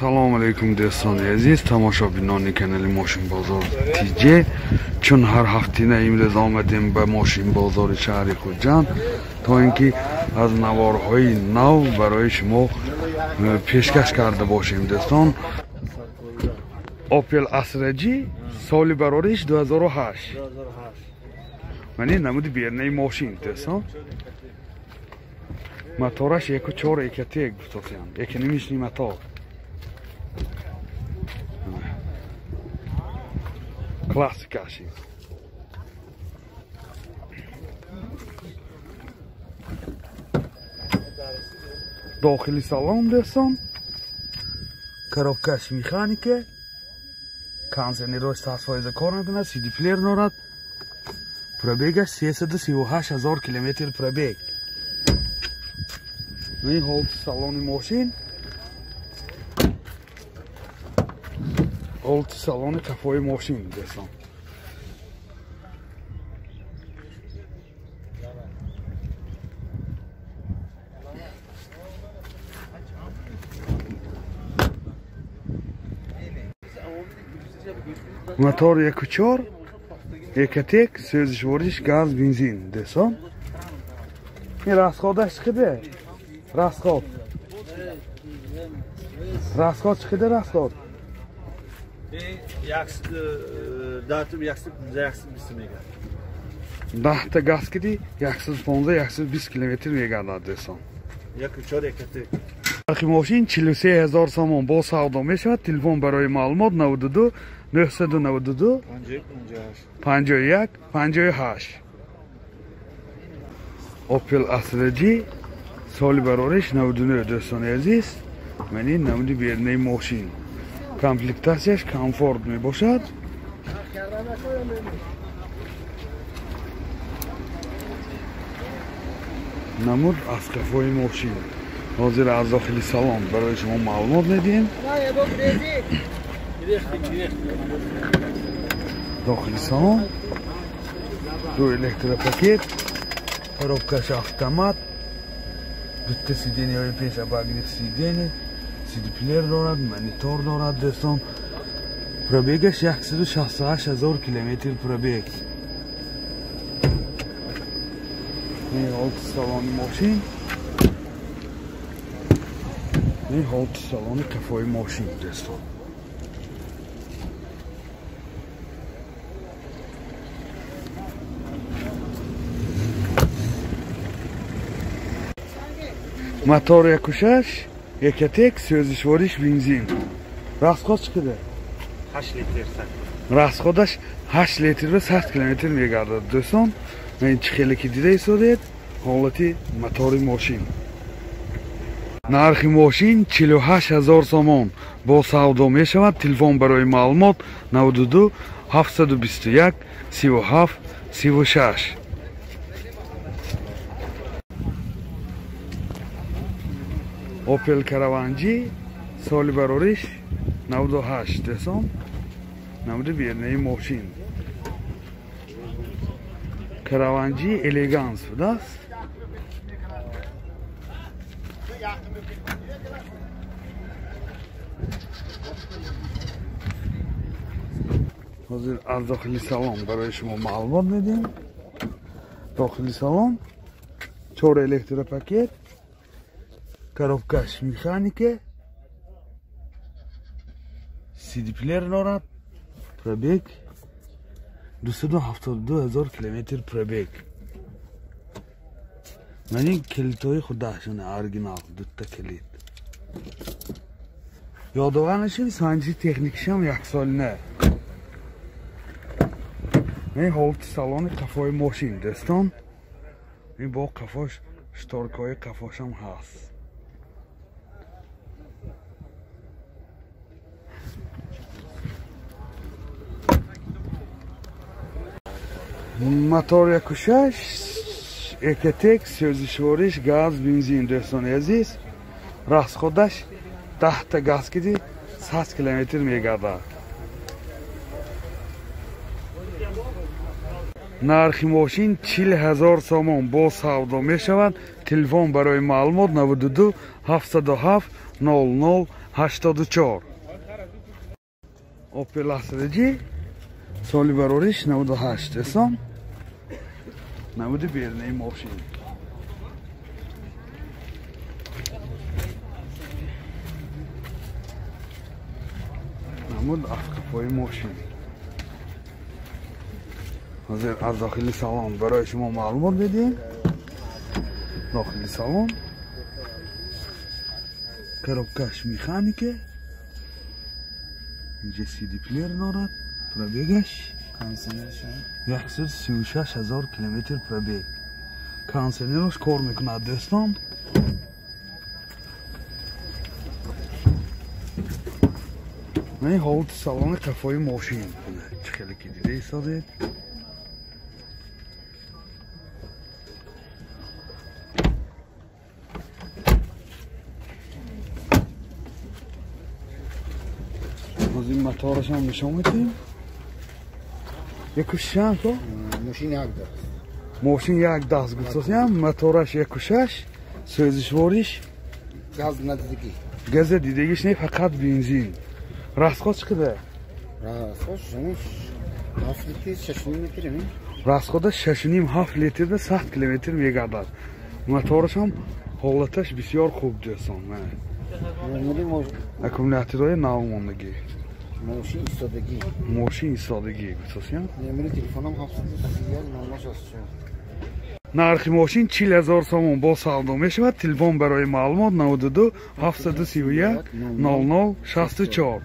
Assalomu alaykum do'stlar aziz tomoshabinoni kanali Moshin Bozor TJ. Chun har hafta imroz omadim ba Moshin Bozor shahri Xo'jand تا اینکه از نوارهای نو برای شما پیشکش کرده باشیم دوستان. اوپل اسرجی سال برارش 2008 منی نمود بیرنه ماشین دوستان. موتورش 1.4 1.1 گفتم یک نمیشنی موتور کلاسیکاشی. داخلی سالن دوستان коробкаш механике кондиционер 100% کار میکنه. سی دی پلیر دارد. پروبیگش 338,000 کیلومتر پروبیگ. این هولت سالن ماشین هولت سالن کفای ماشین دوستان. موتور 1.4 1.1 سوزش وردش گاز بنزین دوستان. این راسخودش چقدر؟ راسخود چقدر راسخود؟ داتم 120 میگه. 10 تا گاز کدی 115-120 کیلومتر میگردد دوستان. 1.4 1.1 نرخ ماشین 43,000 سوم با سودا میشود. تلفن برای معلومات 92 992 51 58. اوپل اسرجی سال برارش 99 دوستان عزیز. من این نمودی بیرنه ماشین کامپلکتاسیش کامفورت می باشد. نمود از کفای ماشین حاضر از داخلی سالن برای شما معلومات میدیم. داخلی سالن دو الکتروپاکت коробкаш автомат bitta sideniyayi pesha baglik sideni CD player دارد. مانیتور دارد دوستان. پروبیگش 168,000 کیلومتر پروبیگ. این هولت سالن ماشین این هولت سالن کفای ماشین دوستان. موتور 1.6 1.1 سوزش وردش بنزین. راسخود چقدر؟ 8 لیتر. راسخودش 8 لیتر و 100 کیلومتر میگردد دوستان. این خیلی که دیده ایستادید حالتی موتور ماشین. نرخ ماشین 48,000 سوم با سودا میشود. تلفن برای معلومات 92 721 37 36. اوپل کاروانجی سال برارش 98 دوستان. نموده بیرنه ماشین کاروانجی الیگانس بوده است. حاضر از داخلی سالن برای شما معلومات میدیم. داخلی سالن 4 الکتروپاکت коробкаш механике CD player دارد. پروبیگ 272,000 کیلومتر پروبیگ. من این کلیدهای خودشونه ارگینال دوتا کلید. یادوانشین سانجی تکنیکش هم 1 سال نه. این هولت سالن کفای ماشین دوستان. این با کفاش شتارکای کفاش هم هست. موتور 1.6 1.1 سوزش وردش گاز بنزین دوستان عزیز. راسخودش 10 تا گاز کدی 100 کیلومتر میگردد. нархи мошин 40,000 сомон бо савдо мешавад. Телефон барои маълумот 92 707 00 84. Opel Astra-G соли барориш 98 десам. Намуди бернаи мошин. Намуд авкапои мошин. ҳозир аз дохили салон барои шумо маълумот медиҳем. дохили салон коробкаш механике. инҷа CD плеер дорад. пробегаш 136,000 километр пробег. кондитсионераш кор мекунад дӯстон. ман ҳолати салони қафои мошин чӣ хеле ки дида истодед. ҳозир моторашам нишон медиҳем. якушам то мошин як даст гуфтасям. мотораш 1.6 сӯзишвориш газа дидагиш не фақат бензин. расход чӣ қадар? расхода 6.5-7 литрда 100 километр мегардад. моторашам ҳолаташ бисёр хуб дӯстон. аккумуляторҳои навмондагӣ. мошин истодагӣ гуфтасям. нархи мошин 40,000 сомон бо савдо мешавад. телефон барои маълумот 92 731 00 64.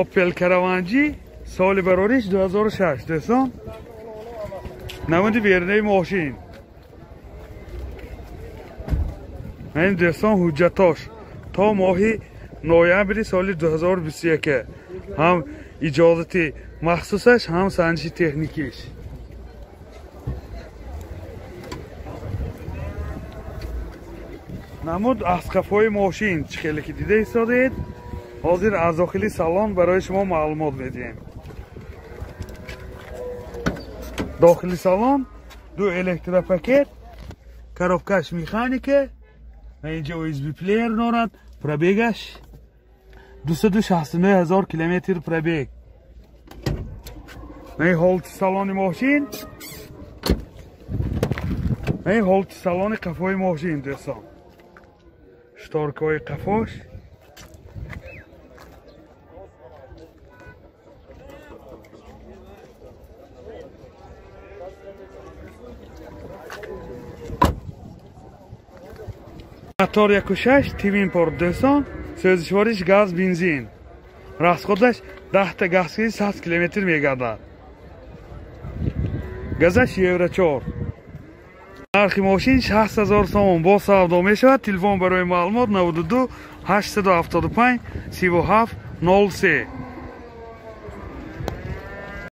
Opel Caravan G соли барориш 2006 дӯстон. намуди бернаи мошин. این دوستان حجتاش تا ماهی نوامبر سال 2021 هم اجازت مخصوصش هم سنجش تکنیکیش. نمود از کفای ماشین چه خیلی که دیده ایستادید. حاضر از داخلی سالن برای شما معلومات بدیم. داخلی سالن دو الکتروپاکت، коробкаш механике. اینجا USB پلیر دارد. پرابیگش 269,000 کیلومتر پرابیگ. این حالت سالن ماشین. این حالت سالن قفای ماشین دوستان. شتارکای قفاش. موتور 1.6 تیوین پورت دوستان. سوزشوارش گاز بنزین. расходаш 10 تا گازگیری 100 کیلومتر میگردد. گازش یورو 4. нархи мошин 60,000 сомон бо савдо мешавад. телефон барои маълумот 92 875 37 03.